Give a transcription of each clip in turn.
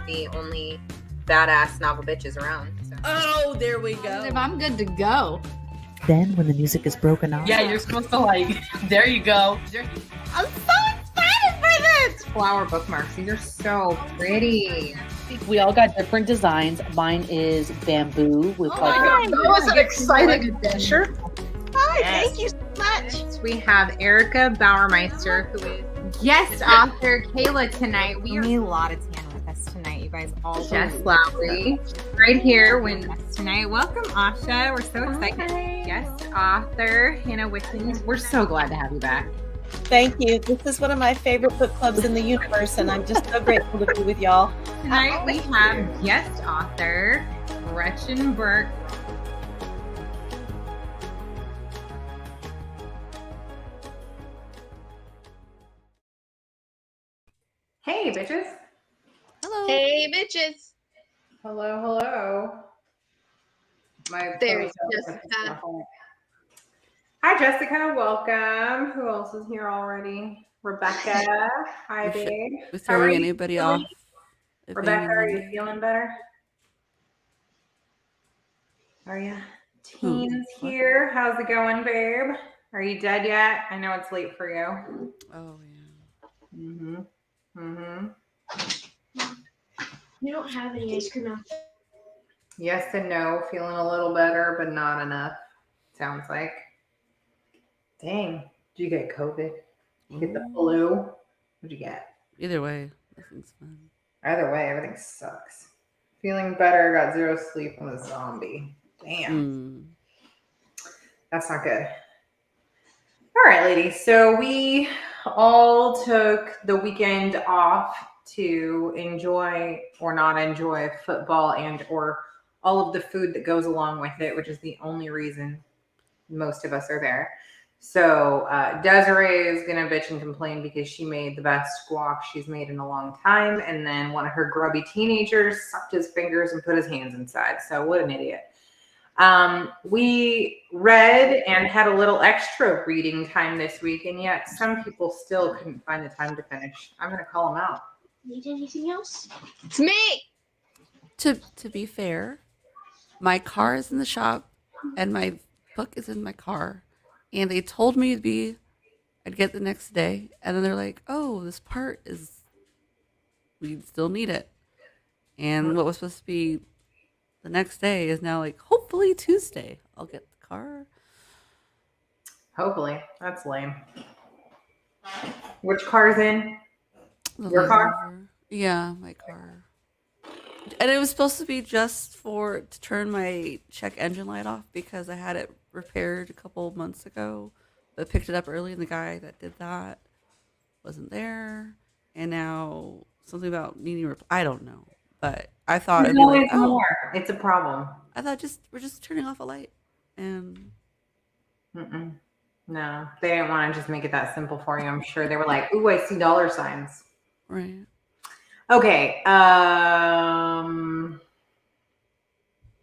the only badass novel bitches around. So. Oh, there we go. If I'm good to go. Then, when the music is broken off, Yeah, you're supposed to like. There you go. I'm so excited for this! Flower bookmarks. These are so pretty. we all got different designs. Mine is bamboo with That was an exciting adventure. Hi, thank you so much. We have Erica Bauermeister, who is guest author Kayla tonight. We need a lot of tan with us tonight, you guys. All Jess Lowry, right here with us tonight. Welcome, Asha. We're so excited. Hi. Guest author Hannah Wickens. We're so glad to have you back. Thank you. This is one of my favorite book clubs in the universe, and I'm just so grateful to be with y'all. Tonight we have guest author Gretchen Burke. Hey, bitches. Hello. Hey, bitches. Hello, hello. There's Jessica. Hi, Jessica. Welcome. Who else is here already? Rebecca. Hi, babe. We're throwing anybody off. Rebecca, are you feeling better? Are you? Teen's here. How's it going, babe? Are you dead yet? I know it's late for you. Oh, yeah. Mm-hmm. Mm-hmm. You don't have any ice cream now. Yes and no. Feeling a little better, but not enough. Sounds like. Dang. Did you get COVID? Did you get the flu? What'd you get? Either way, nothing's fun. Either way, everything sucks. Feeling better, got zero sleep. I'm a zombie. Damn. That's not good. All right, ladies. So we all took the weekend off to enjoy or not enjoy football and or all of the food that goes along with it, which is the only reason most of us are there. So Desiree is going to bitch and complain because she made the best guac she's made in a long time. And then one of her grubby teenagers sucked his fingers and put his hands inside. So what an idiot. We read and had a little extra reading time this week, and yet some people still couldn't find the time to finish. I'm going to call them out. Need anything else? It's me. To be fair, my car is in the shop and my book is in my car. And they told me I'd get the next day. And then they're like, oh, this part we still need it. And what was supposed to be the next day is now like, hopefully Tuesday, I'll get the car. Hopefully. That's lame. Which car's in? Your car? Yeah, my car. And it was supposed to be just to turn my check engine light off because I had it repaired a couple months ago, but picked it up early and the guy that did that wasn't there. And now something about needing I don't know. But I thought it'd be like, more. It's a problem. I thought we're just turning off a light. And no, they didn't want to just make it that simple for you. I'm sure they were like, ooh, I see dollar signs. Right. Okay.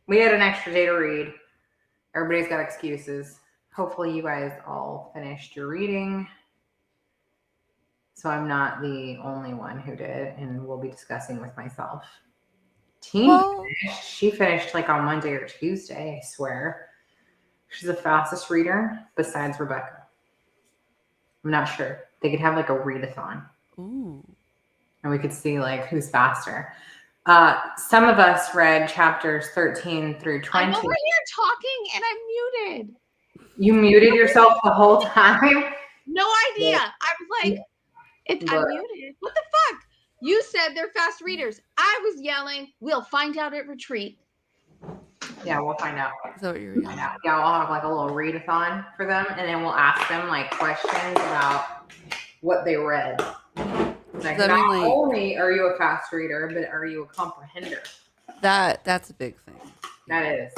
We had an extra day to read. Everybody's got excuses. Hopefully you guys all finished your reading. So I'm not the only one who did, and we'll be discussing with myself. She finished like on Monday or Tuesday, I swear. She's the fastest reader besides Rebecca. I'm not sure. They could have like a readathon. Ooh. And we could see like who's faster. Some of us read chapters 13 through 20. I'm over here talking and I'm muted. You muted yourself the whole time? No idea. I was like, I'm muted. What the fuck? You said they're fast readers. I was yelling, we'll find out at retreat. Yeah, we'll find out. Is that what you're yelling? Yeah, we'll have like a little readathon for them, and then we'll ask them like questions about what they read. Like, not only are you a fast reader, but are you a comprehender? That's a big thing. That is.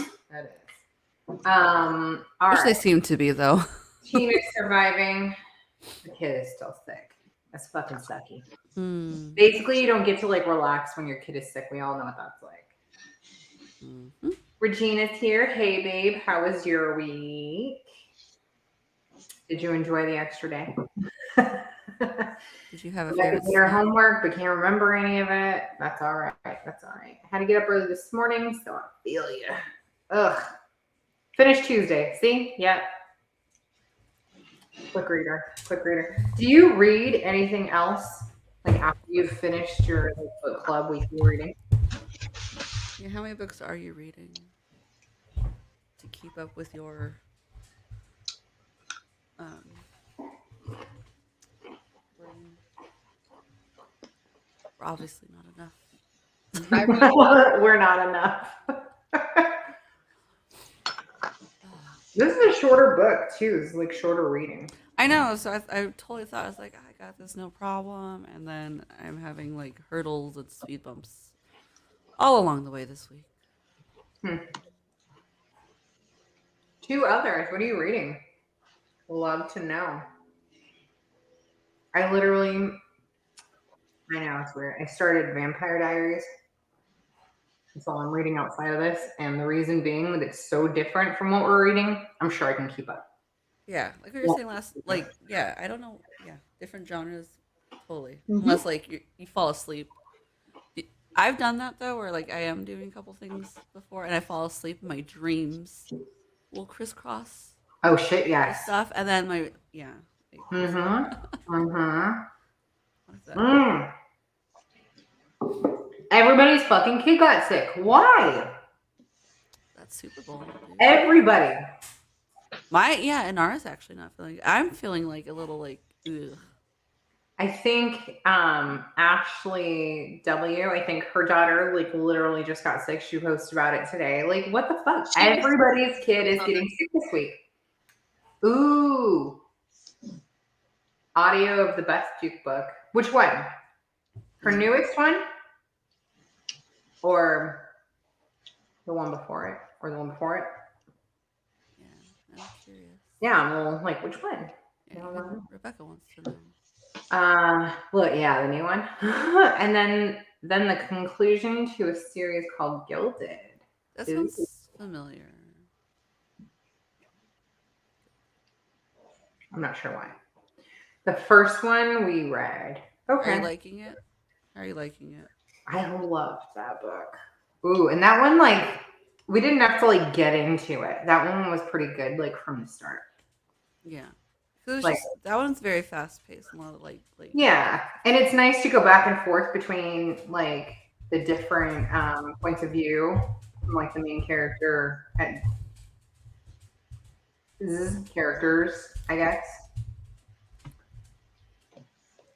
All Which right. they seem to be, though. Team is surviving. The kid is still sick. That's fucking sucky. Basically, you don't get to like relax when your kid is sick. We all know what that's like. Regina's here. Hey, babe. How was your week? Did you enjoy the extra day? Did you have a We had to favorite do our snack? homework, but can't remember any of it. That's all right. That's all right. I had to get up early this morning, so I feel you. Ugh. Finish Tuesday. See? Yep. Quick reader. Quick reader. Do you read anything else? Like after you've finished your book club weekly reading? Yeah, how many books are you reading to keep up with your um brain? Obviously not enough. I read We're not enough. This is a shorter book too. It's like shorter reading. I know, so I totally thought I was like, I got this, no problem, and then I'm having like hurdles and speed bumps all along the way this week. Two others. What are you reading? Love to know. I know it's weird. I started Vampire Diaries. That's all I'm reading outside of this, and the reason being that it's so different from what we're reading. I'm sure I can keep up. Yeah, like we were saying last, like, yeah, I don't know, yeah, different genres, totally. Unless like you fall asleep. I've done that though, where like I am doing a couple things before, and I fall asleep, and my dreams will crisscross Oh shit! the Yes. stuff, and then my yeah. Like, what's that? Everybody's fucking kid got sick. Why? That's Super Bowl. Dude. Everybody. And ours actually not feeling. I'm feeling like a little like. Ugh. I think Ashley W. I think her daughter like literally just got sick. She posted about it today. Like, what the fuck? Everybody's kid is getting sick this week. Ooh. Audio of the best Duke book. Which one? Her newest one? Or the one before it? Or the one before it? Yeah, I'm curious. Yeah, well, like which one? Yeah, Rebecca wants to know. Well, yeah, the new one. And then the conclusion to a series called Gilded. That sounds familiar. I'm not sure why. The first one we read. Okay. Are you liking it? Are you liking it? I loved that book. Ooh, and that one, like, we didn't have to like get into it. That one was pretty good, like from the start. Yeah. Like, Like, that one's very fast paced and a lot of like yeah, and it's nice to go back and forth between like the different points of view from like the main character and characters, I guess.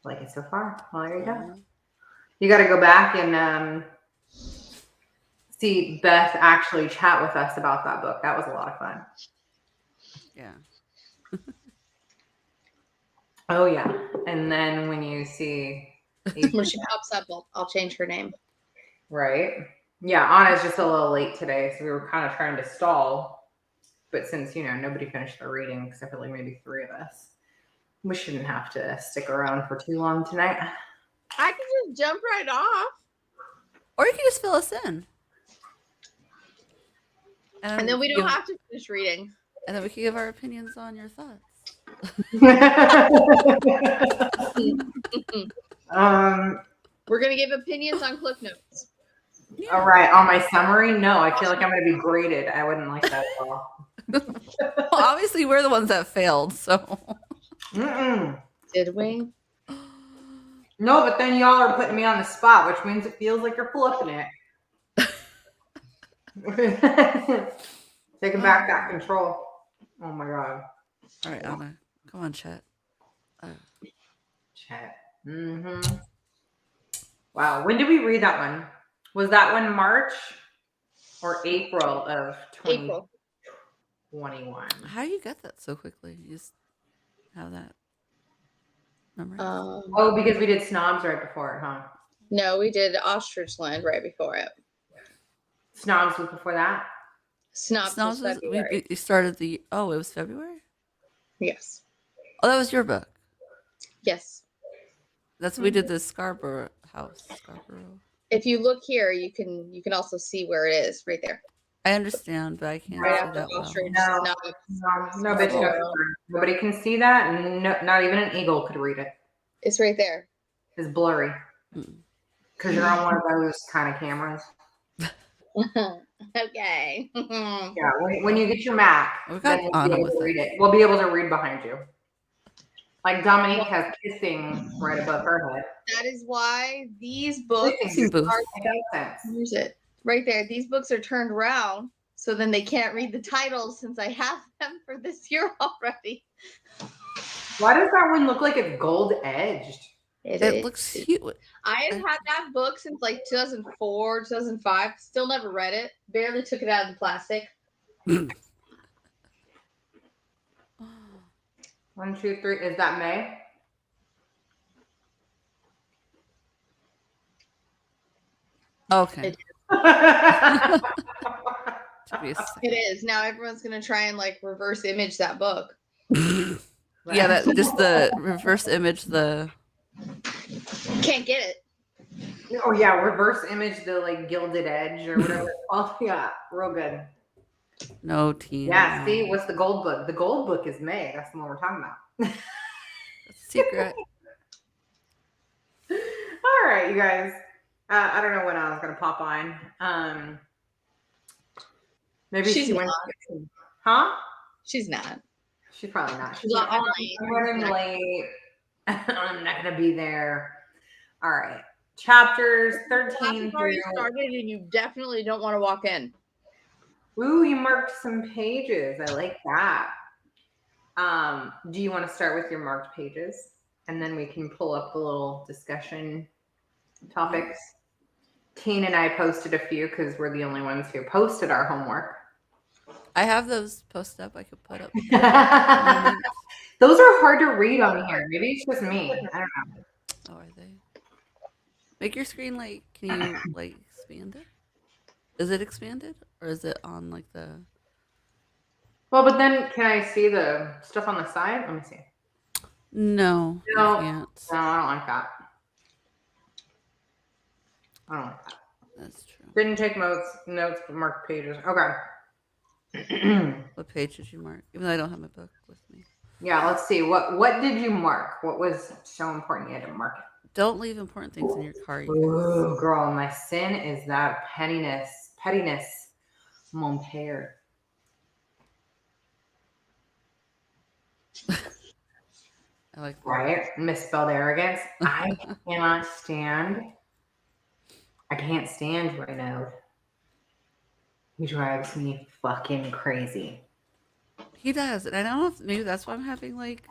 Like it so far. Well, there you go. You got to go back and see Beth actually chat with us about that book. That was a lot of fun. Yeah. Oh yeah, and then when you see when she pops up, I'll change her name. Right. Yeah, Anna's just a little late today, so we were kind of trying to stall. But since, nobody finished their reading, except for like maybe 3 of us, we shouldn't have to stick around for too long tonight. I can just jump right off. Or you can just fill us in. And then we don't have to finish reading. And then we can give our opinions on your thoughts. We're going to give opinions on Cliff Notes. Yeah. All right. On my summary, no, I feel like I'm going to be graded. I wouldn't like that at all. Well, obviously, we're the ones that failed, so. Did we? No, but then y'all are putting me on the spot, which means it feels like you're flipping it. Taking back that control. Oh my God. All right, Anna. Come on, chat. Chat. Wow. When did we read that one? Was that one March or April of 2021? How do you get that so quickly? You just have that memory? Because we did Snobs right before it, huh? No, we did Ostrich Land right before it. Snobs was before that? Snobs was February. We started it was February? Yes. Oh, that was your book. Yes. That's we did the Scarborough house. Scarborough. If you look here, you can also see where it is right there. I understand, but I can't right see after that well. No, bitch, no. Nobody can see that, and not even an eagle could read it. It's right there. It's blurry. Because you're on one of those kind of cameras. Okay. Yeah, when you get your Mac, We got then we'll Anna be able with to read it. it. We'll be able to read behind you. Like Dominique has kissing right above her head. That is why these books Kissing booth. are. It makes sense. Here's it right there. These books are turned around, so then they can't read the titles since I have them for this year already. Why does that one look like it's gold edged? It looks huge. I have had that book since like 2004, 2005. Still never read it. Barely took it out of the plastic. 1, 2, 3. Is that May? Okay. It is. Now everyone's going to try and like reverse image that book. Yeah, that just the reverse image the. Can't get it. Oh yeah, reverse image the like gilded edge or whatever it's called. Yeah, real good. No team. Yeah, see, what's the gold book? The gold book is May. That's the one we're talking about. That's a secret. All right, you guys. I don't know when I was gonna pop on. Maybe She's she went. not. Huh? She's not. She's probably not. She's not I'm late. running late. I'm not gonna be there. All right. Chapters 13 Classes already through. started, and you definitely don't want to walk in. Ooh, you marked some pages. I like that. Do you want to start with your marked pages? And then we can pull up the little discussion topics. Teen and I posted a few because we're the only ones who posted our homework. I have those posted up. I could put up. Those are hard to read on here. Maybe it's just me. I don't know. Oh, are they? Make your screen like. Can you like expand it? Is it expanded or is it on like the? Well, but then can I see the stuff on the side? Let me see. No, No, you can't. No, I don't like that. I don't like that. That's true. Didn't take notes, but marked pages. Okay. What page did you mark? Even though I don't have my book with me. Yeah, let's see. What did you mark? What was so important you had to mark it? Don't leave important things in your car. You Ooh, girl, my sin is that pettiness, mon père. I like that. Right? Misspelled arrogance. I can't stand Renaud. He drives me fucking crazy. He does, and I don't know if maybe that's why I'm having like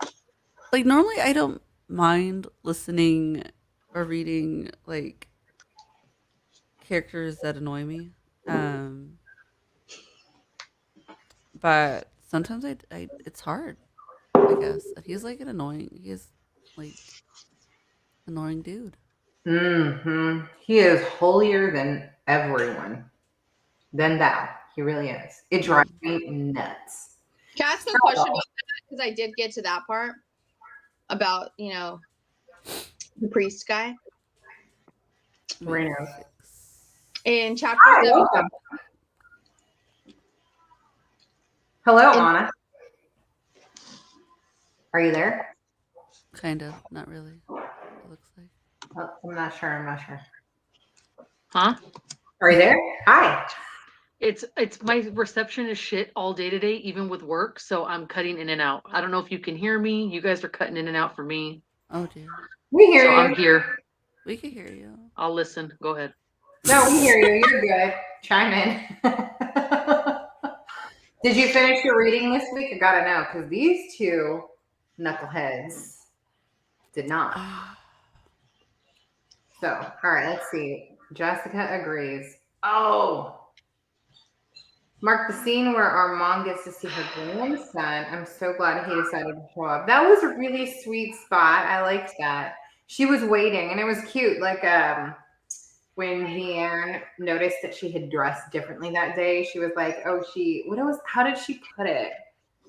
normally I don't mind listening or reading like characters that annoy me, but sometimes I it's hard, I guess. And he's like he's like annoying dude. Mm-hmm. He is holier than everyone. Than thou. He really is. It drives me nuts. Can I ask a question about that? Because I did get to that part about, the priest guy. Renaud. In chapter Hi, 7. welcome. Hello, Anna. Are you there? Kind of, not really. It looks like. Oh, I'm not sure. Huh? Are you there? Hi. It's my reception is shit all day today, even with work. So I'm cutting in and out. I don't know if you can hear me. You guys are cutting in and out for me. Oh dear. We hear So you. I'm here. We can hear you. I'll listen. Go ahead. No, we hear you. You're good. Chime in. Did you finish your reading this week? I gotta know, because these two knuckleheads did not. So, all right, let's see. Jessica agrees. Oh. Mark the scene where our mom gets to see her grandson. I'm so glad he decided to show up. That was a really sweet spot. I liked that. She was waiting, and it was cute. Like when Vianne noticed that she had dressed differently that day, she was like, "Oh, how did she put it?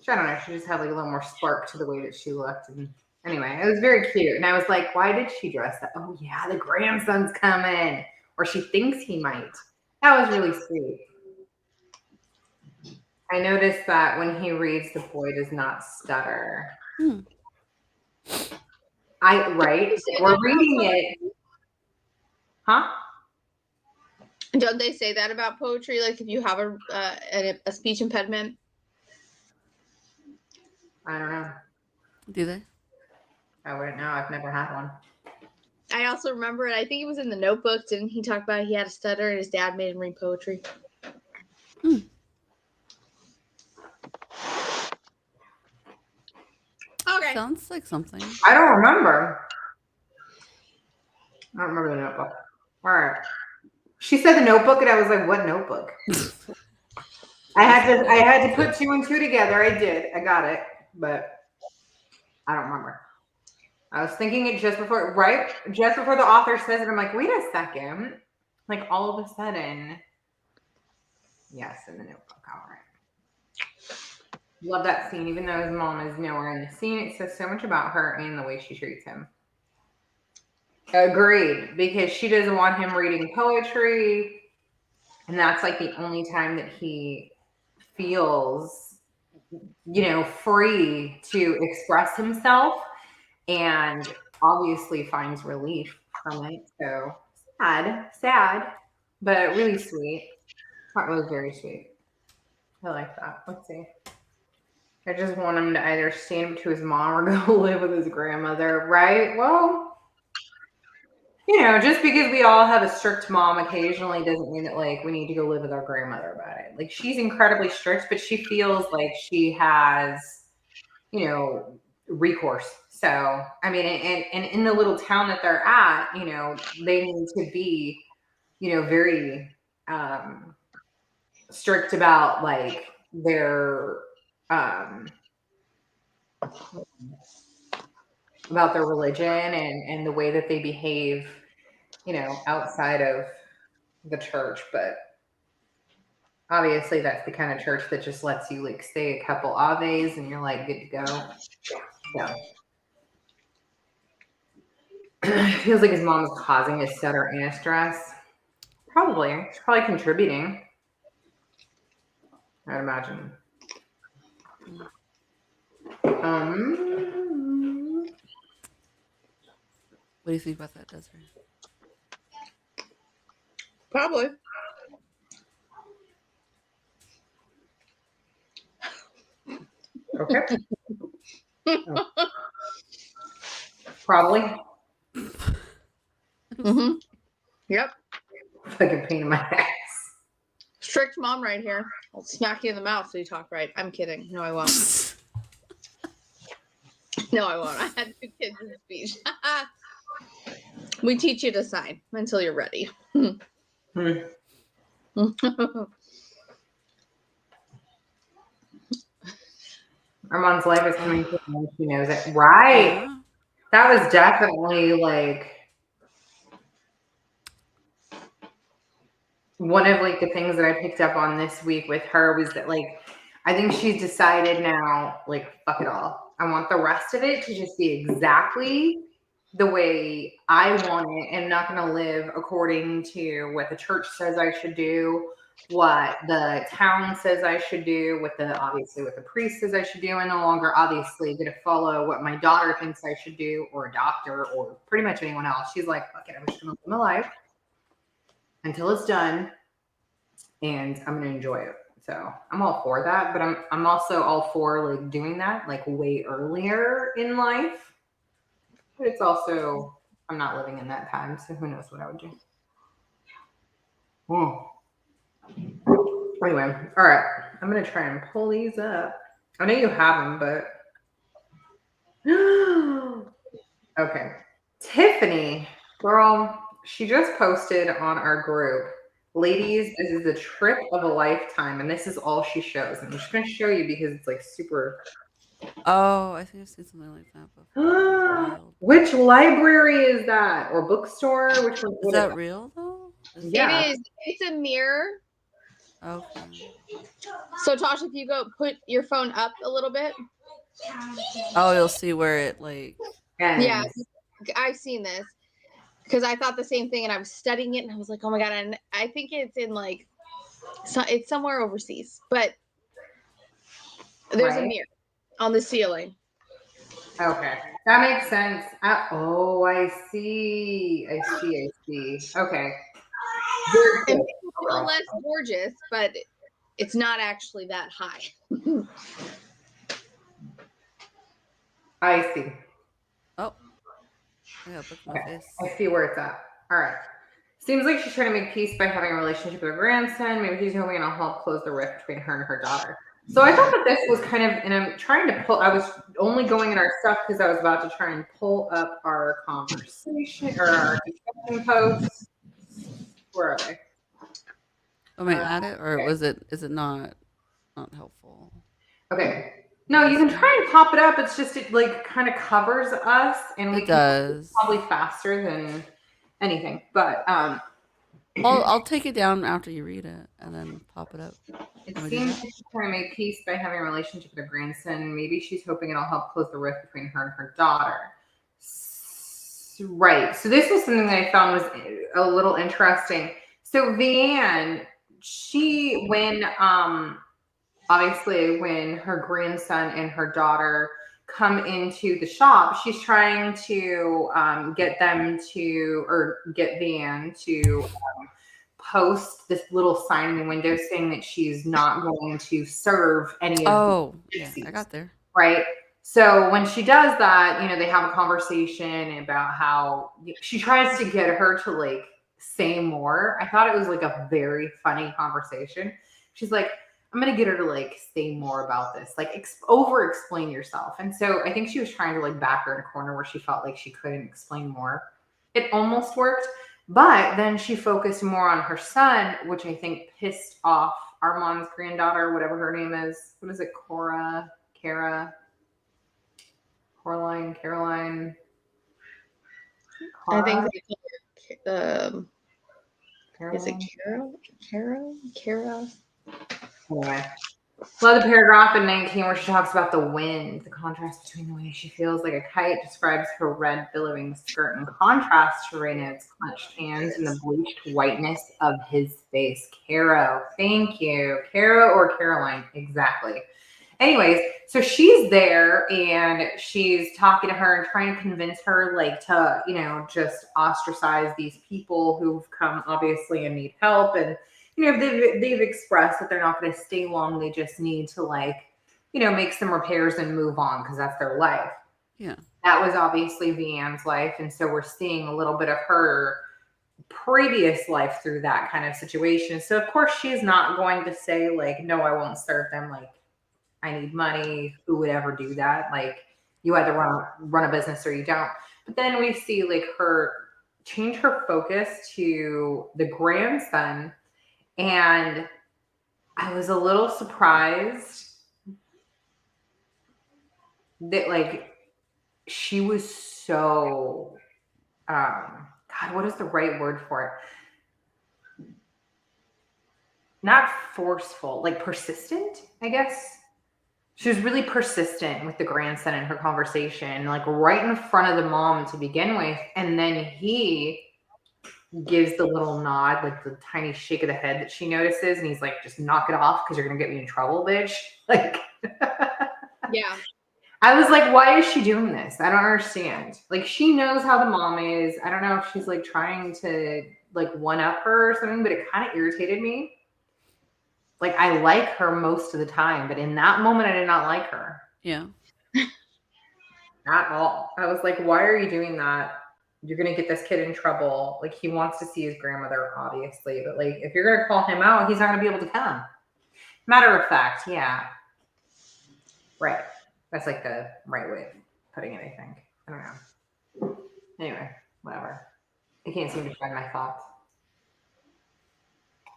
I don't know. She just had like a little more spark to the way that she looked." And anyway, it was very cute. And I was like, "Why did she dress that? Oh yeah, the grandson's coming, or she thinks he might." That was really sweet. I noticed that when he reads, the boy does not stutter. Right? We're reading it. Huh? Don't they say that about poetry? Like if you have a speech impediment? I don't know. Do they? I wouldn't know. I've never had one. I also remember it. I think it was in the Notebook. Didn't he talk about he had a stutter and his dad made him read poetry? Okay. Sounds like something. I don't remember. I don't remember the Notebook. All right. She said the Notebook, and I was like, "What Notebook?" I had to put 2 and 2 together. I did. I got it, but I don't remember. I was thinking it just before, right? Just before the author says it, I'm like, wait a second. Like all of a sudden, yes, in the Notebook. All right. Love that scene, even though his mom is nowhere in the scene. It says so much about her and the way she treats him. Agreed, because she doesn't want him reading poetry, and that's like the only time that he feels, free to express himself, and obviously finds relief from it. So sad, but really sweet. That was very sweet. I like that. Let's see. I just want him to either stand up to his mom or go live with his grandmother, right? Well, just because we all have a strict mom occasionally doesn't mean that like we need to go live with our grandmother about it. Like she's incredibly strict, but she feels like she has, recourse. So, I mean, and in the little town that they're at, they need to be, very strict about like their about their religion and the way that they behave, outside of the church. But obviously that's the kind of church that just lets you like say a couple aves and you're like good to go. Yeah. Feels like his mom is causing his stutter and his stress. Probably. She's probably contributing. I'd imagine. What do you think about that, Desiree? Probably. Okay. Probably. Mm-hmm. Yep. Fucking pain in my ass. Strict mom right here. I'll smack you in the mouth so you talk right. I'm kidding. No, I won't. No, I won't. I had 2 kids in speech. We teach you to sign until you're ready. Armand's life is coming to an end. She knows it. Right. Yeah. That was definitely like one of like the things that I picked up on this week with her was that like I think she's decided now, like, fuck it all. I want the rest of it to just be exactly the way I want it, and I'm not going to live according to what the church says I should do, what the town says I should do, what the priest says I should do. I'm no longer obviously going to follow what my daughter thinks I should do, or a doctor, or pretty much anyone else. She's like, fuck it, I'm just going to live my life until it's done, and I'm going to enjoy it. So I'm all for that, but I'm also all for like doing that like way earlier in life. But it's also, I'm not living in that time, so who knows what I would do. Anyway, all right. I'm going to try and pull these up. I know you have them, but... Okay. Tiffany, girl, she just posted on our group, ladies, this is the trip of a lifetime, and this is all she shows. And I'm just going to show you because it's like super... Oh, I think I've seen something like that before. Which library is that? Or bookstore? Which one? Is that real though? Yeah. It is. It's a mirror. Okay. So Tasha, if you go put your phone up a little bit. Oh, you'll see where it like. Yeah, I've seen this because I thought the same thing, and I was studying it, and I was like, oh my god! And I think it's in like, it's somewhere overseas, but there's a mirror on the ceiling. Okay. That makes sense. Oh, I see. I see. I see. Okay. Very And good. maybe a little less gorgeous, but it's not actually that high. I see. Oh, I gotta look at my Okay. face. I see where it's at. All right. Seems like she's trying to make peace by having a relationship with her grandson. Maybe she's hoping it'll help close the rift between her and her daughter. So I thought that this was kind of, and I'm trying to pull, I was only going in our stuff because I was about to try and pull up our conversation or our discussion posts. Where are they? Am I at it, or Okay. is it not helpful? Okay. No, you can try and pop it up. It's just, it like kind of covers us and we It can does. probably faster than anything. But I'll take it down after you read it and then pop it up. it Want me to do seems that? like she's trying to make peace by having a relationship with her grandson. Maybe she's hoping it'll help close the rift between her and her daughter. Right. So this was something that I found was a little interesting. So Vianne, when obviously when her grandson and her daughter come into the shop, she's trying to get them to, or get Vianne to post this little sign in the window saying that she's not going to serve any of Oh, the yeah, I gypsies, got there. right? So when she does that, they have a conversation about how she tries to get her to like say more. I thought it was like a very funny conversation. She's like, I'm going to get her to like say more about this, like over explain yourself. And so I think she was trying to like back her in a corner where she felt like she couldn't explain more. It almost worked, but then she focused more on her son, which I think pissed off Armand's granddaughter, whatever her name is. What is it? Caroline. I think Cara? is it Carol? Anyway. Love the paragraph in 19 where she talks about the wind, the contrast between the way she feels like a kite, describes her red billowing skirt in contrast to Raynard's clenched hands and the bleached whiteness of his face. Caro, thank you. Caro or Caroline, exactly. Anyways, so she's there and she's talking to her and trying to convince her like to, just ostracize these people who've come obviously and need help. And, they've expressed that they're not going to stay long. They just need to make some repairs and move on because that's their life. Yeah. That was obviously Vianne's life. And so we're seeing a little bit of her previous life through that kind of situation. So of course she's not going to say like, no, I won't serve them. Like, I need money. Who would ever do that? Like, you either run a business or you don't. But then we see like her change her focus to the grandson. And I was a little surprised that like she was so God, what is the right word for it? Not forceful, like persistent, I guess. She was really persistent with the grandson in her conversation, like right in front of the mom to begin with. And then he gives the little nod, like the tiny shake of the head that she notices. And he's like, just knock it off because you're going to get me in trouble, bitch. Like, Yeah. I was like, why is she doing this? I don't understand. Like, she knows how the mom is. I don't know if she's like trying to like one up her or something, but it kind of irritated me. Like, I like her most of the time, but in that moment, I did not like her. Yeah. At all. I was like, why are you doing that? You're going to get this kid in trouble. Like, he wants to see his grandmother, obviously. But, like, if you're going to call him out, he's not going to be able to come. Matter of fact, yeah. Right. That's, like, the right way of putting it, I think. I don't know. Anyway, whatever. I can't seem to find my thoughts.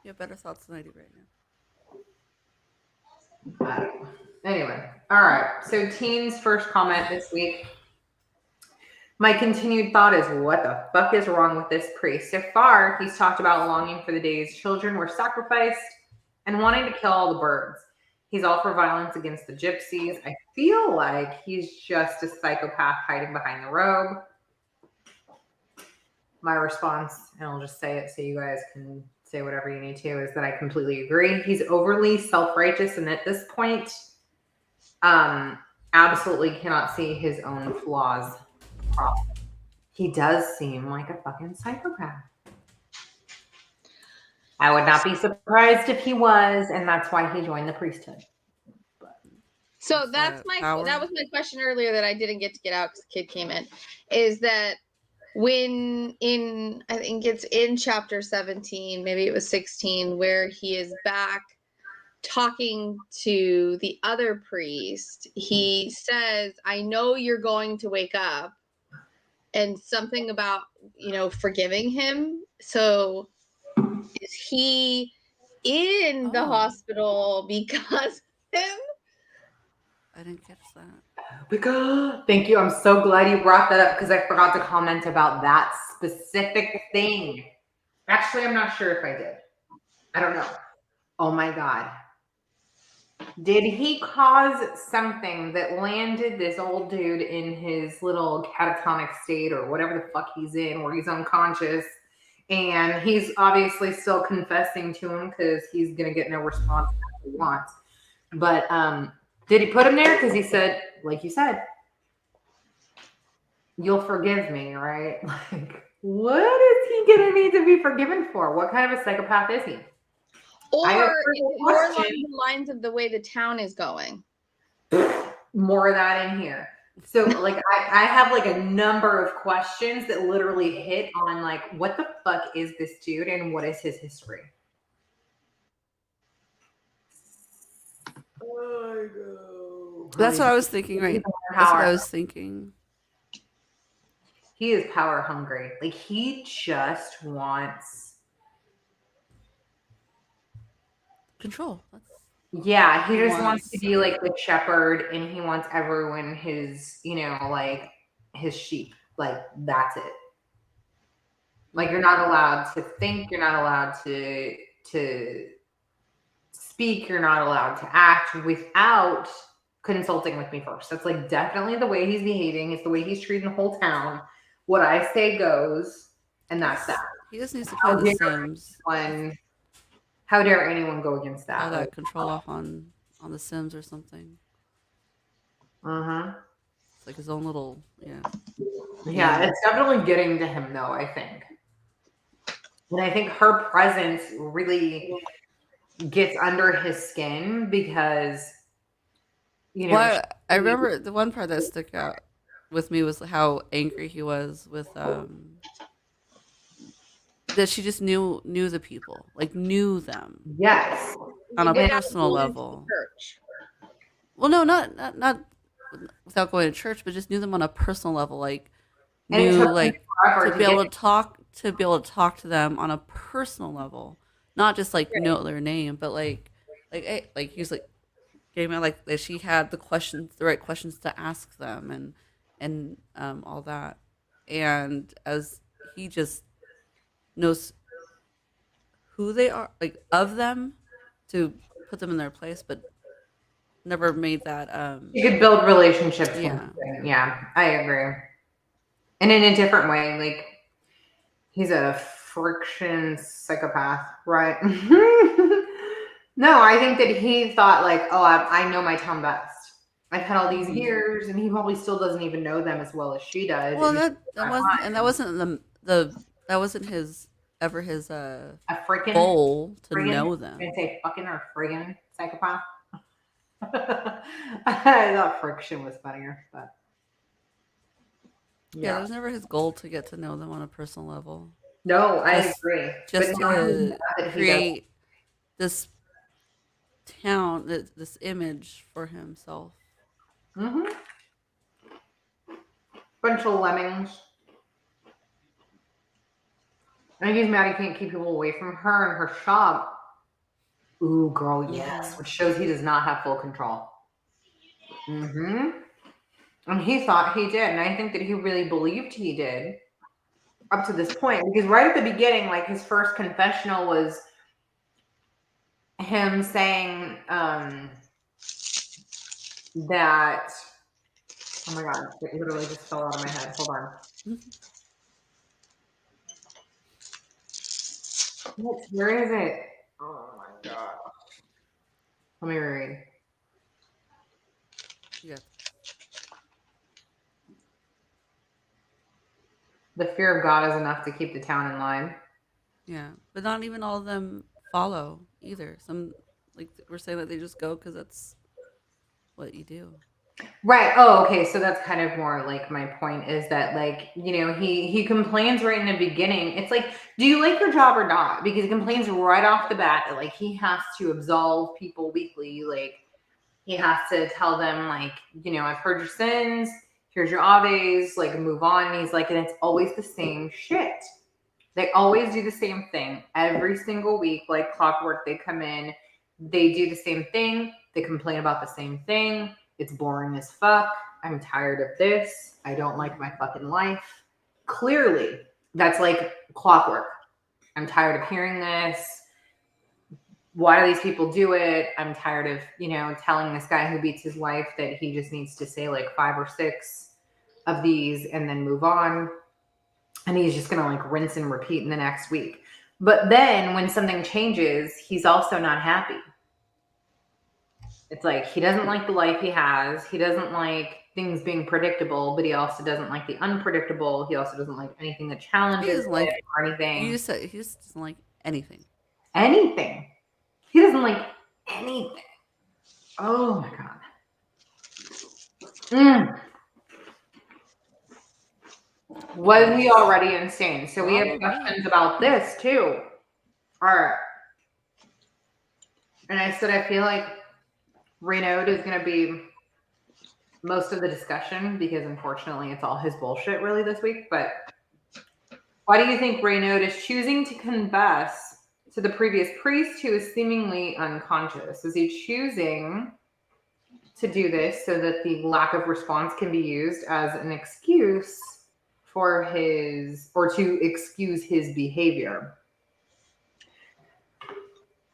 You have better thoughts than I do right now. I don't know. Anyway. All right. So, Teen's first comment this week. My continued thought is, what the fuck is wrong with this priest? So far, he's talked about longing for the days children were sacrificed and wanting to kill all the birds. He's all for violence against the gypsies. I feel like he's just a psychopath hiding behind the robe. My response, and I'll just say it so you guys can say whatever you need to, is that I completely agree. He's overly self-righteous, and at this point, absolutely cannot see his own flaws. He does seem like a fucking psychopath. I would not be surprised if he was, and that's why he joined the priesthood. So What's that's that, power? that was my question earlier that I didn't get to get out because the kid came in. Is that when I think it's in chapter 17, maybe it was 16, where he is back talking to the other priest, he says, I know you're going to wake up, and something about, forgiving him. So is he in the hospital because of him? I didn't catch that. Thank you. I'm so glad you brought that up because I forgot to comment about that specific thing. Actually, I'm not sure if I did. I don't know. Oh my God. Did he cause something that landed this old dude in his little catatonic state or whatever the fuck he's in, where he's unconscious? And he's obviously still confessing to him because he's going to get no response that he wants. But did he put him there? Because he said, like you said, you'll forgive me, right? Like, what is he going to need to be forgiven for? What kind of a psychopath is he? Or is it more along the lines of the way the town is going? More of that in here. So, like, I have like a number of questions that literally hit on like, what the fuck is this dude and what is his history? That's what I was thinking, right? That's what I was thinking. He is power hungry. Like, he just wants control. Yeah, he just wants to be like the shepherd, and he wants everyone his, like his sheep. Like, that's it. Like, you're not allowed to think, you're not allowed to speak, you're not allowed to act without consulting with me first. That's like definitely the way he's behaving. It's the way he's treating the whole town. What I say goes, and that's that. He just needs to play The Sims. How dare anyone go against that? All that control off on The Sims or something. It's like his own little, Yeah, it's definitely getting to him though, I think. And I think her presence really gets under his skin because, Well, I remember the one part that stuck out with me was how angry he was with that she just knew the people, like knew them. Yes. On a personal level. Well, no, not without going to church, but just knew them on a personal level, like knew like to be able to talk to them on a personal level, not just like know their name, but like he was like gave me like that she had the right questions to ask them and all that, and as he just knows who they are, like of them, to put them in their place, but never made that you could build relationships. Yeah, I agree. And in a different way, like he's a friction psychopath, right? No, I think that he thought like, oh, I know my town best. I've had all these years, and he probably still doesn't even know them as well as she does. Well, that wasn't his a freaking goal to know them. I say fucking or friggin' psychopath. I thought friction was funnier, but yeah, it was never his goal to get to know them on a personal level. No, I agree. Just to create this town, this image for himself. Bunch of lemmings. I think he's mad he can't keep people away from her and her shop. Ooh, girl, yes. Which shows he does not have full control. And he thought he did. And I think that he really believed he did up to this point. Because right at the beginning, like his first confessional was him saying that, oh my God, it literally just fell out of my head. Hold on. Where is it? Oh my God. Let me read. Yeah. The fear of God is enough to keep the town in line. Yeah, but not even all of them follow either. Some, like we're saying, that they just go because that's what you do. Right. Oh, okay. So that's kind of more like my point is that, like, he complains right in the beginning. It's like, do you like your job or not? Because he complains right off the bat that, like, he has to absolve people weekly. Like, he has to tell them, like, I've heard your sins. Here's your aves. Like, move on. And he's like, and it's always the same shit. They always do the same thing every single week, like clockwork. They come in, they do the same thing. They complain about the same thing. It's boring as fuck. I'm tired of this. I don't like my fucking life. Clearly, that's like clockwork. I'm tired of hearing this. Why do these people do it? I'm tired of, telling this guy who beats his wife that he just needs to say like 5 or 6 of these and then move on. And he's just going to like rinse and repeat in the next week. But then when something changes, he's also not happy. It's like he doesn't like the life he has. He doesn't like things being predictable, but he also doesn't like the unpredictable. He also doesn't like anything that challenges him or anything. He just doesn't like anything. Anything. He doesn't like anything. Oh my God. Was he already insane? So we have questions about this too. All right. And I said, I feel like Renaud is going to be most of the discussion because unfortunately it's all his bullshit really this week. But why do you think Renaud is choosing to confess to the previous priest who is seemingly unconscious? Is he choosing to do this so that the lack of response can be used as an excuse for to excuse his behavior?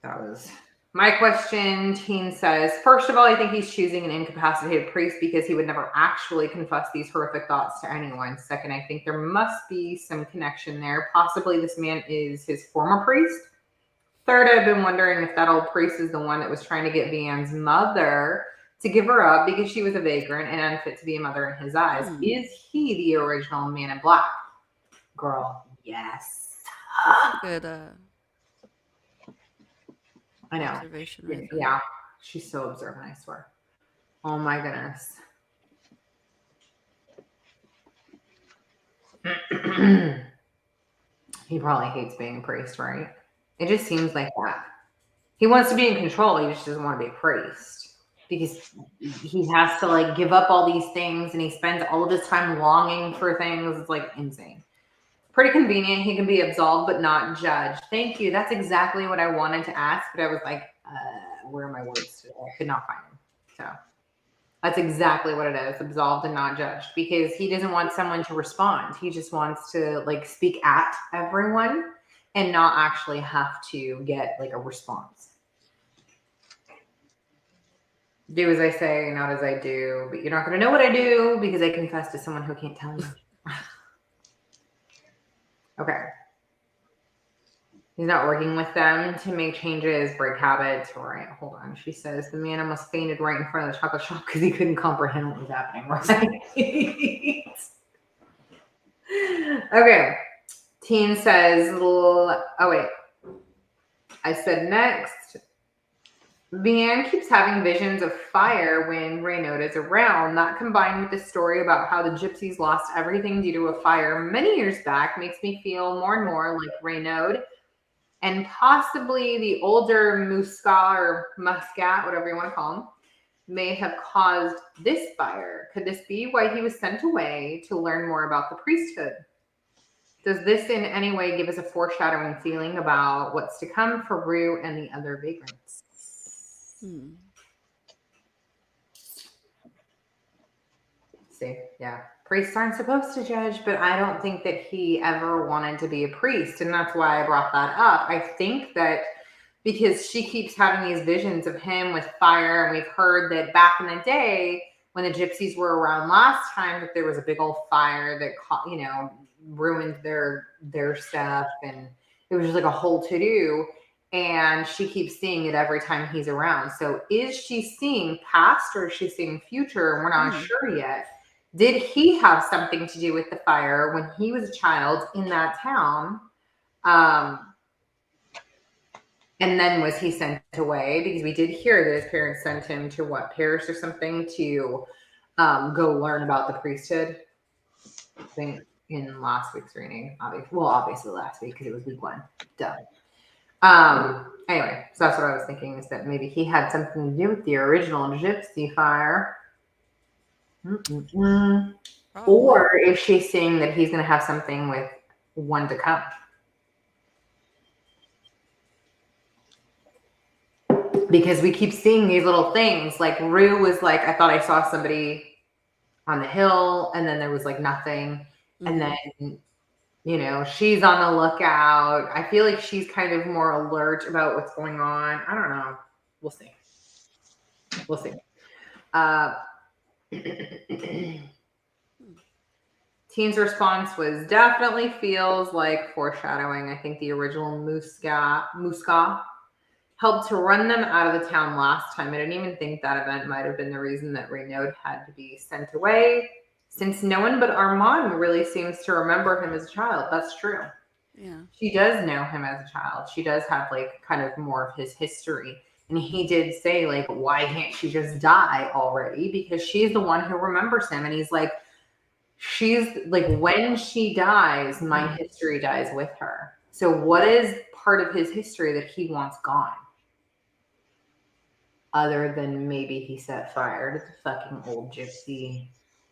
That was my question. Teen says, first of all, I think he's choosing an incapacitated priest because he would never actually confess these horrific thoughts to anyone. Second, I think there must be some connection there. Possibly this man is his former priest. Third, I've been wondering if that old priest is the one that was trying to get Vianne's mother to give her up because she was a vagrant and unfit to be a mother in his eyes. Is he the original Man in Black? Girl, yes. Good I know. observation right there. Yeah, she's so observant, I swear. Oh my goodness. He probably hates being a priest, right? It just seems like that. He wants to be in control. He just doesn't want to be a priest because he has to like give up all these things and he spends all of his time longing for things. It's like insane. Pretty convenient. He can be absolved but not judged. Thank you. That's exactly what I wanted to ask, but I was like, where are my words today? I could not find them. So that's exactly what it is. Absolved and not judged, because he doesn't want someone to respond. He just wants to like speak at everyone and not actually have to get like a response. Do as I say, not as I do, but you're not going to know what I do because I confess to someone who can't tell you. Okay. He's not working with them to make changes, break habits. All right, hold on. She says the man almost fainted right in front of the chocolate shop because he couldn't comprehend what was happening. Right? Okay. Teen says, oh wait. I said next. Vianne keeps having visions of fire when Renaud is around. That combined with the story about how the gypsies lost everything due to a fire many years back makes me feel more and more like Renaud and possibly the older Muscat or Muscat, whatever you want to call him, may have caused this fire. Could this be why he was sent away to learn more about the priesthood? Does this in any way give us a foreshadowing feeling about what's to come for Rue and the other vagrants? See, yeah. Priests aren't supposed to judge, but I don't think that he ever wanted to be a priest. And that's why I brought that up. I think that because she keeps having these visions of him with fire, and we've heard that back in the day when the gypsies were around last time, that there was a big old fire that, ruined their stuff. And it was just like a whole to-do. And she keeps seeing it every time he's around. So is she seeing past or is she seeing future? We're not sure yet. Did he have something to do with the fire when he was a child in that town? And then was he sent away? Because we did hear that his parents sent him to what, Paris or something, to go learn about the priesthood. I think in last week's reading, obviously last week because it was week 1. Duh. Anyway, so that's what I was thinking, is that maybe he had something to do with the original gypsy fire. Or if she's saying that he's going to have something with one to come. Because we keep seeing these little things. Like Rue was like, I thought I saw somebody on the hill, and then there was like nothing. And then, you know, she's on the lookout. I feel like she's kind of more alert about what's going on. I don't know. We'll see. We'll see. Teen's response was definitely feels like foreshadowing. I think the original Muska helped to run them out of the town last time. I didn't even think that event might have been the reason that Renaud had to be sent away, since no one but Armand really seems to remember him as a child. That's true. Yeah. She does know him as a child. She does have like kind of more of his history. And he did say, like, why can't she just die already? Because she's the one who remembers him. And he's like, she's like, when she dies, my history dies with her. So what is part of his history that he wants gone? Other than maybe he set fire to the fucking old gypsy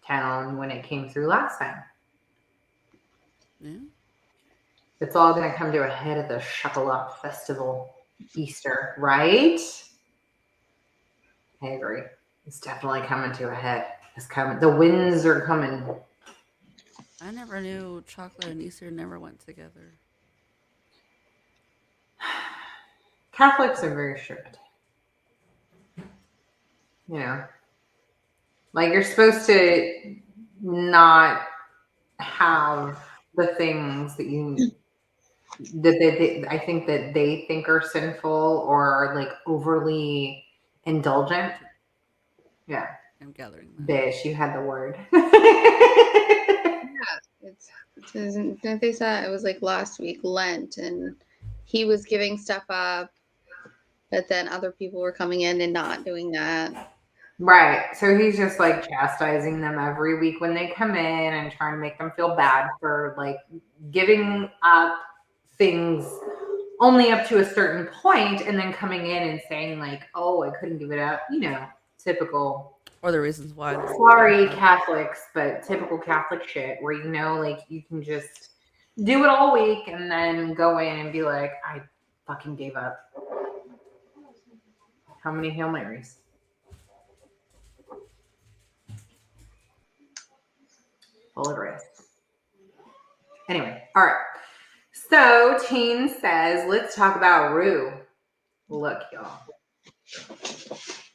town when it came through last time. Yeah. It's all going to come to a head at the Chocolat Festival Easter, right? I agree. It's definitely coming to a head. It's coming. The winds are coming. I never knew chocolate and Easter never went together. Catholics are very strict. You know, like you're supposed to not have the things that I think that they think are sinful or are like overly indulgent. Yeah. I'm gathering that. Bish, you had the word. Didn't they say it was like last week, Lent, and he was giving stuff up, but then other people were coming in and not doing that. Right. So he's just like chastising them every week when they come in and trying to make them feel bad for like giving up things only up to a certain point and then coming in and saying like, oh, I couldn't give it up. You know, typical. Or the reasons why. Sorry, Catholics, but typical Catholic shit where, you know, like you can just do it all week and then go in and be like, I fucking gave up. How many Hail Marys? Full of grace. Anyway, all right. So Teen says, let's talk about Rue. Look, y'all.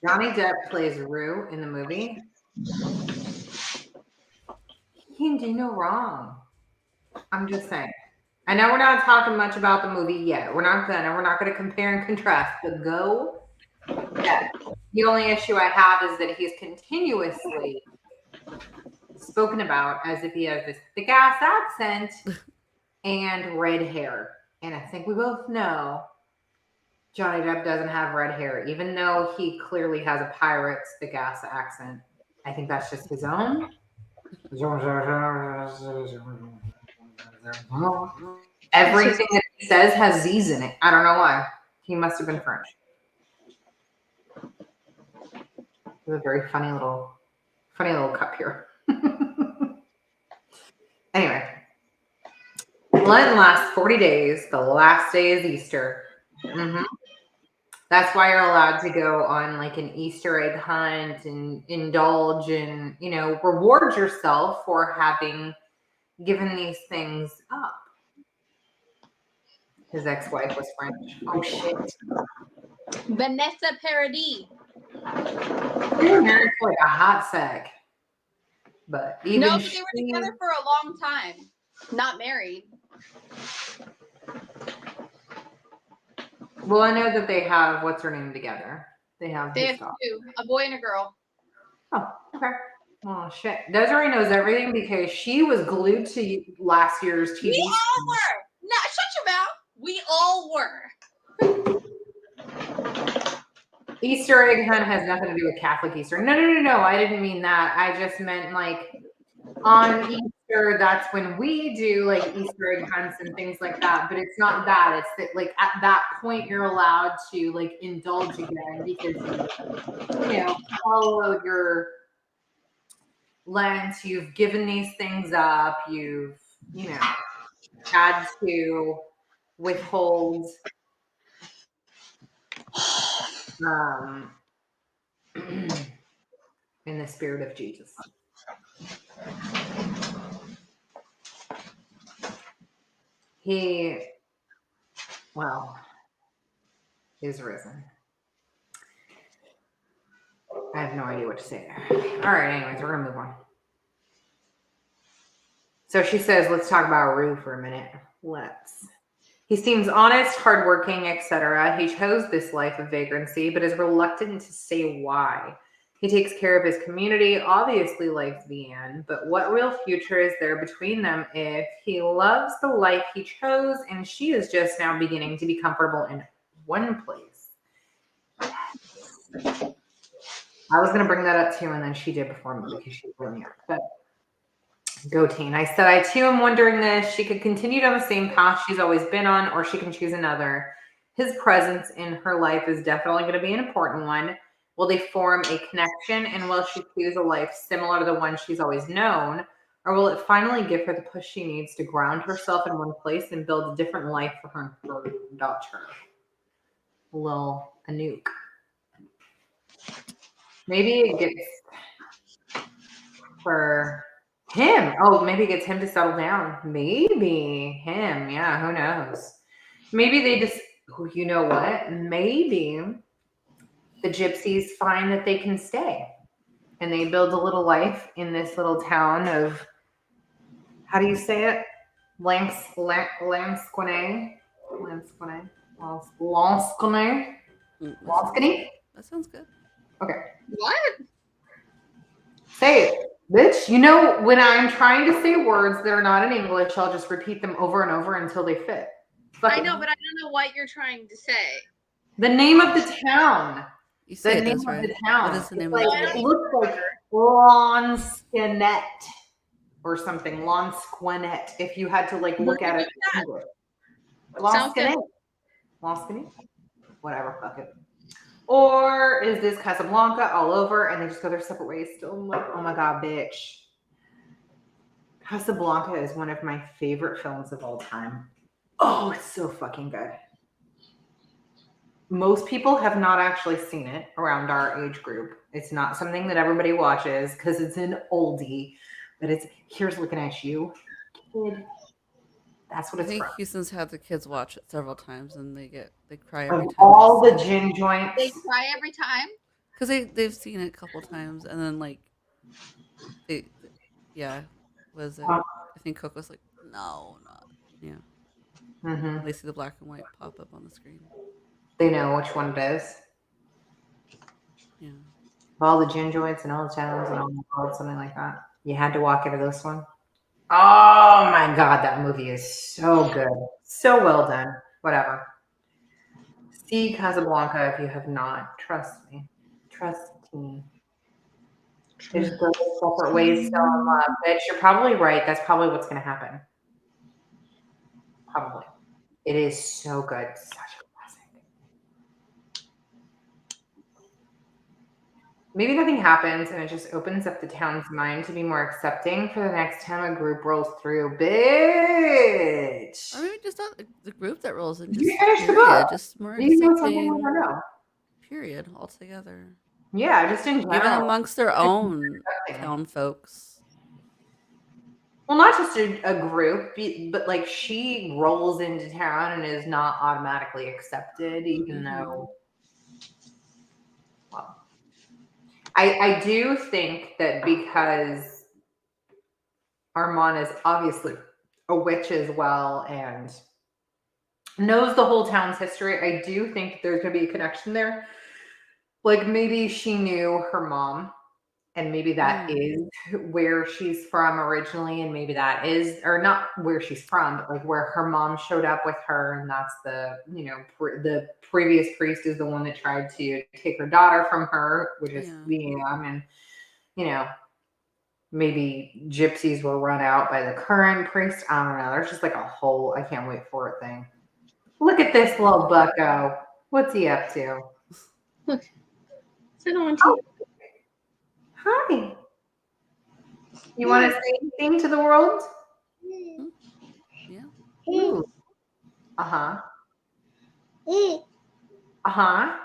Johnny Depp plays Rue in the movie. He can do no wrong. I'm just saying. I know we're not talking much about the movie yet. We're not gonna compare and contrast, but go. Yeah. The only issue I have is that he's continuously spoken about as if he has this thick ass accent and red hair. And I think we both know Johnny Depp doesn't have red hair, even though he clearly has a pirate's thick ass accent. I think that's just his own. Everything that he says has Z's in it. I don't know why. He must have been French. It's a very funny little cup here. Anyway, Lent lasts 40 days. The last day is Easter. That's why you're allowed to go on like an Easter egg hunt and indulge and, you know, reward yourself for having given these things up. His ex-wife was French. Oh shit. Vanessa Paradis. They were married for like a hot sec. But even no, they were together for a long time. Not married. Well, I know that they have what's her name together. They have two, a boy and a girl. Oh, okay. Oh shit. Desiree knows everything because she was glued to last year's TV. We all were. No, shut your mouth. We all were. Easter egg hunt has nothing to do with Catholic Easter. No. I didn't mean that. I just meant like on Easter, that's when we do like Easter egg hunts and things like that. But it's not that. It's that like at that point you're allowed to like indulge again because you follow your Lent, you've given these things up, you've had to withhold in the spirit of Jesus. He is risen. I have no idea what to say there. All right, anyways, we're gonna move on. So she says, let's talk about Rue for a minute. He seems honest, hardworking, etc. He chose this life of vagrancy, but is reluctant to say why. He takes care of his community, obviously likes Vianne, but what real future is there between them if he loves the life he chose and she is just now beginning to be comfortable in one place? I was going to bring that up too, and then she did before me because she's brilliant. But go team. I said, I too am wondering this. She could continue down the same path she's always been on, or she can choose another. His presence in her life is definitely going to be an important one. Will they form a connection, and will she choose a life similar to the one she's always known, or will it finally give her the push she needs to ground herself in one place and build a different life for her and her daughter? Lil Anouk. Maybe it gets for him. Oh, maybe it gets him to settle down. Maybe him. Yeah, who knows? Maybe they just, you know what? Maybe the gypsies find that they can stay and they build a little life in this little town of, how do you say it? Lansquenet? That sounds good. Okay. What? Say it, bitch. You know, when I'm trying to say words that are not in English, I'll just repeat them over and over until they fit. I know, but I don't know what you're trying to say. The name of the town. You say The it name does, of right? the town. What is the name It's of like, the town? it looks like Lansquenet or something. Lansquenet. If you had to like look at it in English. Lansquenet. Lansquenet? Whatever, fuck it. Or is this Casablanca all over and they just go their separate ways still? I'm like, oh my God, bitch. Casablanca is one of my favorite films of all time. Oh, it's so fucking good. Most people have not actually seen it around our age group. It's not something that everybody watches because it's an oldie, but it's here's looking at you, kid. That's what I it's think from. Houston's had the kids watch it several times and they cry Of every time. all the gin joints. They cry every time? Because they've seen it a couple times and then like was it? I think Coco's like, no, not yeah. Mm-hmm. They see the black and white pop up on the screen. They know which one it is. Yeah. All the gin joints and all the towns and all the world, something like that. You had to walk into this one. Oh my God, that movie is so good. So well done. Whatever. See Casablanca if you have not. Trust me. Trust me. They just go separate ways still in love. Bitch, you're probably right. That's probably what's going to happen. Probably. It is so good. Such a classic. Maybe nothing happens and it just opens up the town's mind to be more accepting for the next time a group rolls through. Bitch. Or maybe just not the group that rolls in. Just You finish the period. book. Just more You know something accepting. we don't know. Period. Altogether. Yeah, just in general. Even amongst their own town folks. Well, not just a group, but like she rolls into town and is not automatically accepted, even though. Well, I do think that because Armand is obviously a witch as well and knows the whole town's history, I do think there's going to be a connection there. Like maybe she knew her mom and maybe that is where she's from originally, and maybe that is, or not where she's from, but like where her mom showed up with her, and that's the, you know, the previous priest is the one that tried to take her daughter from her, which is Liam, and you know, maybe gypsies were run out by the current priest. I don't know. There's just like a whole I can't wait for it thing. Look at this little bucko. What's he up to? Look, sit on TV. Hi. You want to say anything to the world? Yeah. Ooh. Uh-huh. Uh-huh.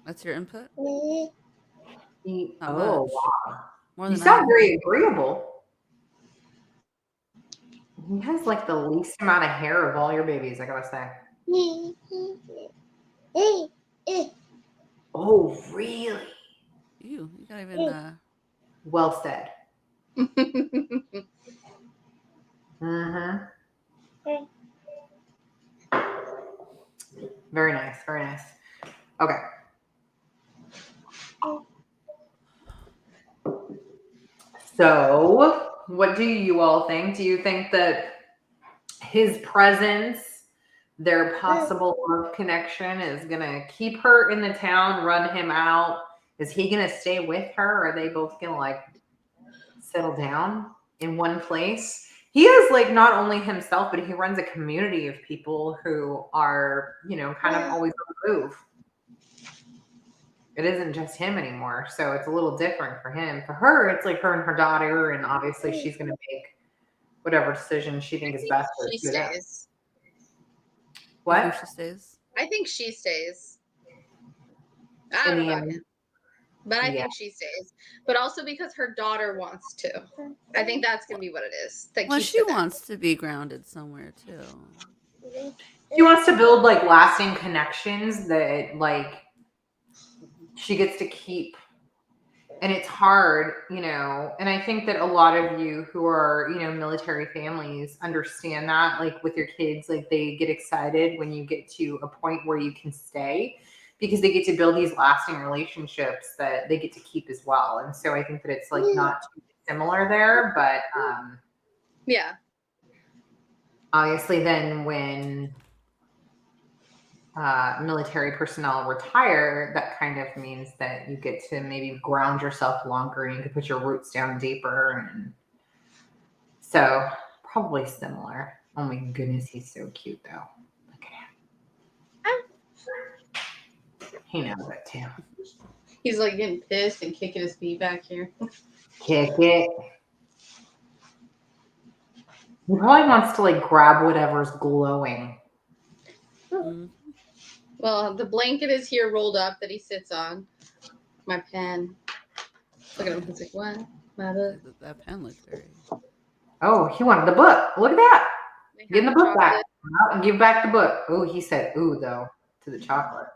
That's your input? Oh, much. wow. More You than sound I. very agreeable. He has like the least amount of hair of all your babies, I gotta say. Oh, really? You got even Well said. Mm-hmm. Very nice. Very nice. Okay. So, what do you all think? Do you think that his presence, their possible love connection, is going to keep her in the town, run him out? Is he going to stay with her? Or are they both going to like settle down in one place? He is like not only himself, but he runs a community of people who are, you know, kind of always on the move. It isn't just him anymore. So it's a little different for him. For her, it's like her and her daughter, and obviously she's going to make whatever decision she thinks is best for She them. stays. What? You think she stays? I think she stays. I In don't know the about end. him, but I think she stays. But also because her daughter wants to. I think that's gonna be what it is. That Well, keeps she her there. wants to be grounded somewhere too. She wants to build like lasting connections that like she gets to keep. And it's hard, you know, and I think that a lot of you who are, you know, military families understand that, like with your kids, like they get excited when you get to a point where you can stay because they get to build these lasting relationships that they get to keep as well. And so I think that it's like not too similar there, but Yeah. obviously then when military personnel retire, that kind of means that you get to maybe ground yourself longer and you can put your roots down deeper. And so probably similar. Oh my goodness, he's so cute though. Look at him. He knows it too. He's like getting pissed and kicking his feet back here. Kick it. He probably wants to like grab whatever's glowing. Well, the blanket is here rolled up that he sits on. My pen. Look at him. He's like, what? My book. That pen looks very. Oh, he wanted the book. Look at that. Give the book back. Chocolate. Give back the book. Oh, he said ooh though to the chocolate.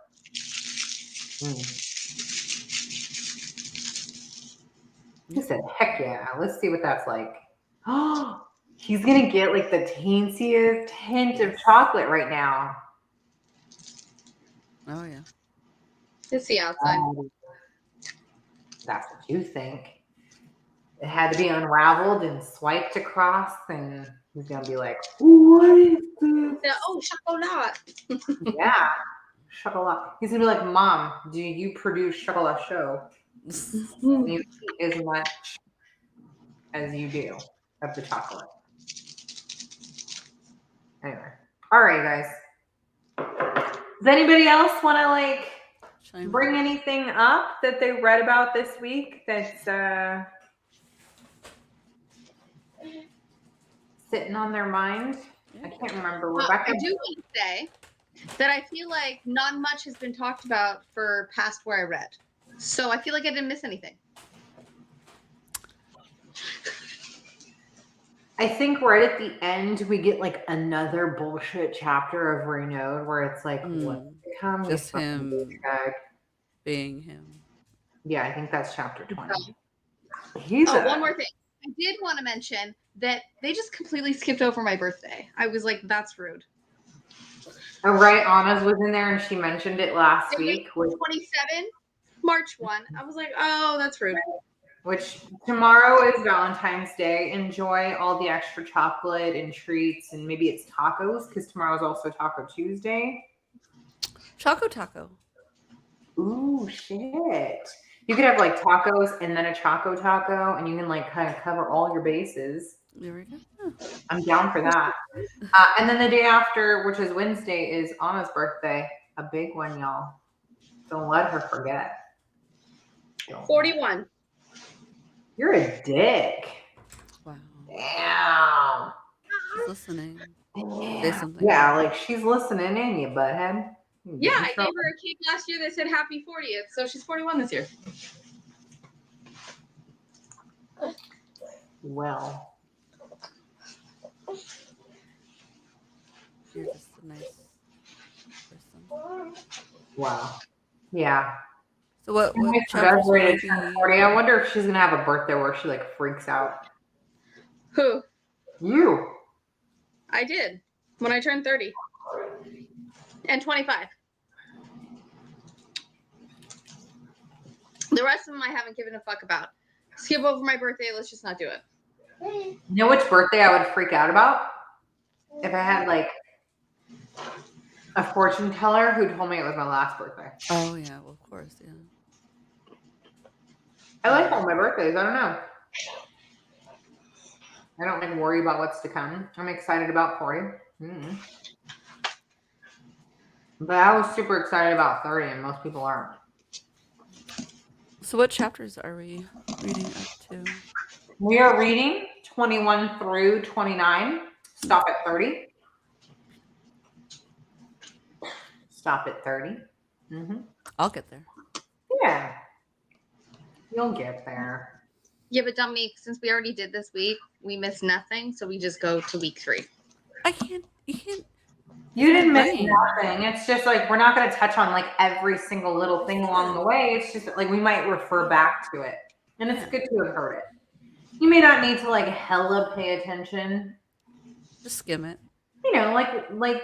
He said, heck yeah. Let's see what that's like. Oh, he's going to get like the teensiest hint of chocolate right now. Oh yeah. Let's see outside. That's what you think. It had to be unraveled and swiped across, and he's going to be like, what is this? Oh, chocolat. Yeah. Chocolat. He's going to be like, Mom, do you produce chocolat show? You eat as much as you do of the chocolate. Anyway. All right, guys. Does anybody else want to like bring anything up that they read about this week that's sitting on their mind? I can't remember. Rebecca. I do want to say that I feel like not much has been talked about for past where I read. So I feel like I didn't miss anything. I think right at the end we get like another bullshit chapter of Renode where it's like what become just him being him. Yeah, I think that's chapter 20. One more thing. I did want to mention that they just completely skipped over my birthday. I was like, that's rude. Oh, right. Anna's was in there and she mentioned it last week. 27, March 1. I was like, oh, that's rude. which tomorrow is Valentine's Day. Enjoy all the extra chocolate and treats, and maybe it's tacos because tomorrow is also Taco Tuesday. Choco taco. Ooh, shit. You could have like tacos and then a Choco taco, and you can like kind of cover all your bases. There we go. I'm down for that. And then the day after, which is Wednesday, is Anna's birthday. A big one, y'all. Don't let her forget. 41. You're a dick. Wow. Damn. She's listening. Yeah. Say something. Yeah, like she's listening in, you butthead. Yeah, I gave her a cake last year that said happy 40th, so she's 41 this year. Well. You're just a nice person. Wow. Yeah. So what Makes her chapters will ready be? to turn 40. I wonder if she's gonna have a birthday where she like freaks out. Who? You. I did when I turned 30 and 25. The rest of them I haven't given a fuck about. Skip over my birthday. Let's just not do it. You know which birthday I would freak out about? If I had like a fortune teller who told me it was my last birthday. Oh yeah, well of course, yeah. I like all my birthdays. I don't know. I don't like worry about what's to come. I'm excited about 40. But I was super excited about 30, and most people aren't. So what chapters are we reading up to? We are reading 21 through 29. Stop at 30. Stop at 30. I'll get there. Yeah. You'll get there. Yeah, but Dominique, since we already did this week, we missed nothing, so we just go to week 3. You can't. You didn't miss Right. nothing. It's just like we're not going to touch on like every single little thing along the way. It's just like we might refer back to it. And it's good to have heard it. You may not need to like hella pay attention. Just skim it. You know, like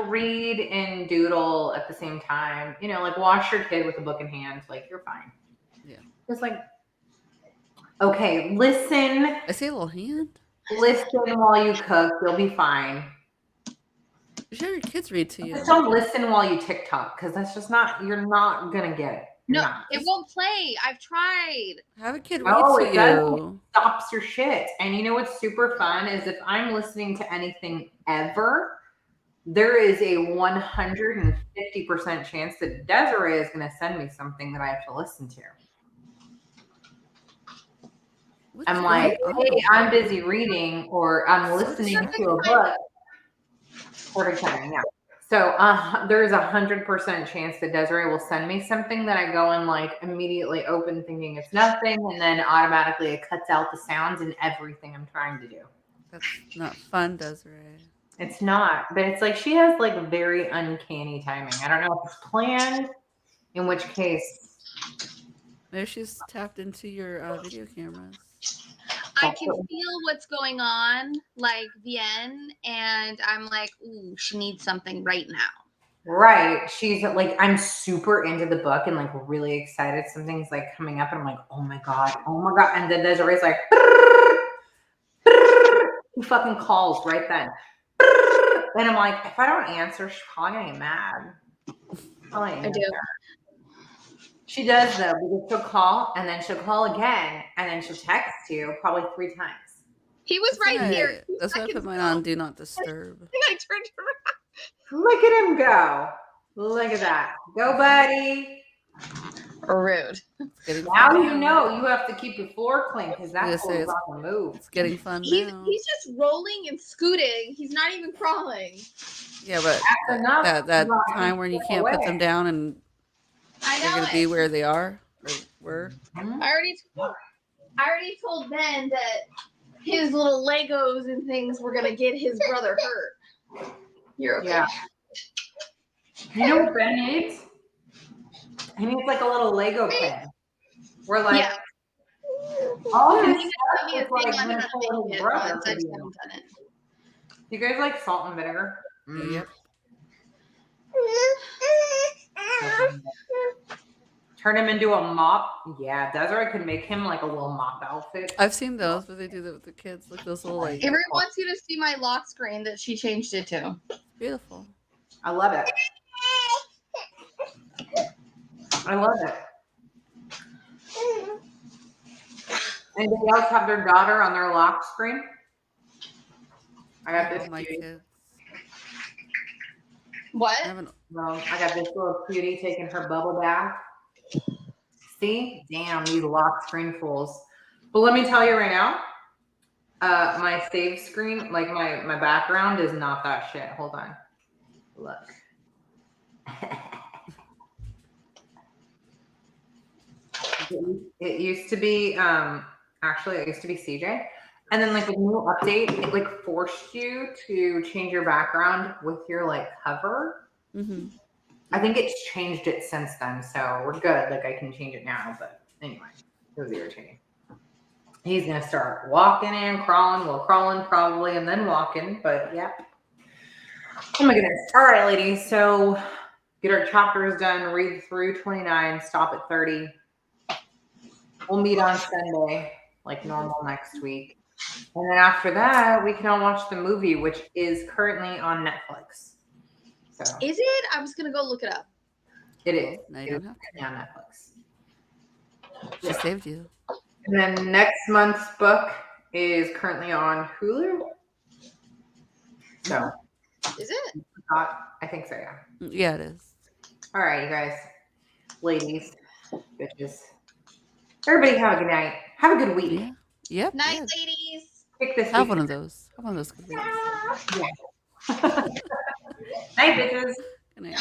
read and doodle at the same time. You know, like wash your kid with a book in hand. Like you're fine. Yeah. Just like, okay, listen. I see a little hand. Listen while you cook. You'll be fine. You should have your kids read to you. Just don't listen while you TikTok because that's just not. You're not gonna get it. You're No, not. it won't play. I've tried. Have a kid read No, to it you. doesn't. Stops your shit. And you know what's super fun is if I'm listening to anything ever, there is a 150% chance that Desiree is going to send me something that I have to listen to. What's I'm going like, on? hey, I'm busy reading or I'm listening to a book. Quarter time, yeah. So there's 100% chance that Desiree will send me something that I go and like immediately open thinking it's nothing, and then automatically it cuts out the sounds and everything I'm trying to do. That's not fun, Desiree. It's not, but it's like she has like very uncanny timing. I don't know if it's planned, in which case. Maybe she's tapped into your video cameras. I can feel what's going on, like the end, and I'm like, ooh, she needs something right now. Right. She's like, I'm super into the book and like really excited. Something's like coming up, and I'm like, oh my God. And then Desiree's like, he fucking calls right then. And I'm like, if I don't answer, she's probably gonna get mad. I do. She does though, because she'll call and then she'll call again and then she'll text you probably 3 times. He was right here. That's why I put mine on Do Not Disturb. And I turned around. Look at him go. Look at that. Go, buddy. Rude. Now you know you have to keep your floor clean because that's what's on the move. It's getting fun now. He's just rolling and scooting. He's not even crawling. Yeah, but that time when you can't put them down and they're going to be where they are or were. I already told Ben that his little Legos and things were gonna get his brother hurt. You're okay. Yeah. You know what Ben needs? He needs like a little Lego pin. We're like, all his stuff is like his little brother. You guys like salt and vinegar? Yep. Turn him into a mop. Yeah, Desiree could make him like a little mop outfit. I've seen those, but they do that with the kids. Like those little like Avery wants you to see my lock screen that she changed it to. beautiful. I love it. I love it. Anybody else have their daughter on their lock screen? I got this My cutie. kids. What? I haven't. Well, I got this little cutie taking her bubble bath. See? Damn, these lock screen fools. But let me tell you right now, my save screen, like my background is not that shit. Hold on. Look. It used to be, actually, it used to be CJ. And then like a new update, it like forced you to change your background with your like cover. Mm-hmm. I think it's changed it since then, so we're good. Like I can change it now, but anyway, it was irritating. He's gonna start walking and crawling. Well, crawling probably, and then walking. But yeah. Oh my goodness! All right, ladies. So get our chapters done. Read through 29. Stop at 30. We'll meet on Sunday, like normal next week. And then after that, we can all watch the movie, which is currently on Netflix. So Is it? I'm just gonna go look it up. it is. No, you It don't is have currently on Netflix. She saved you. And then next month's book is currently on Hulu. So Is it? I think so, yeah. Yeah, it is. All right, you guys, ladies, bitches. Everybody have a good night. Have a good week. Yeah. Yep. Night, yeah. ladies. Pick this Have week. one of those. Have one of those good weeks. Night, bitches. Good night.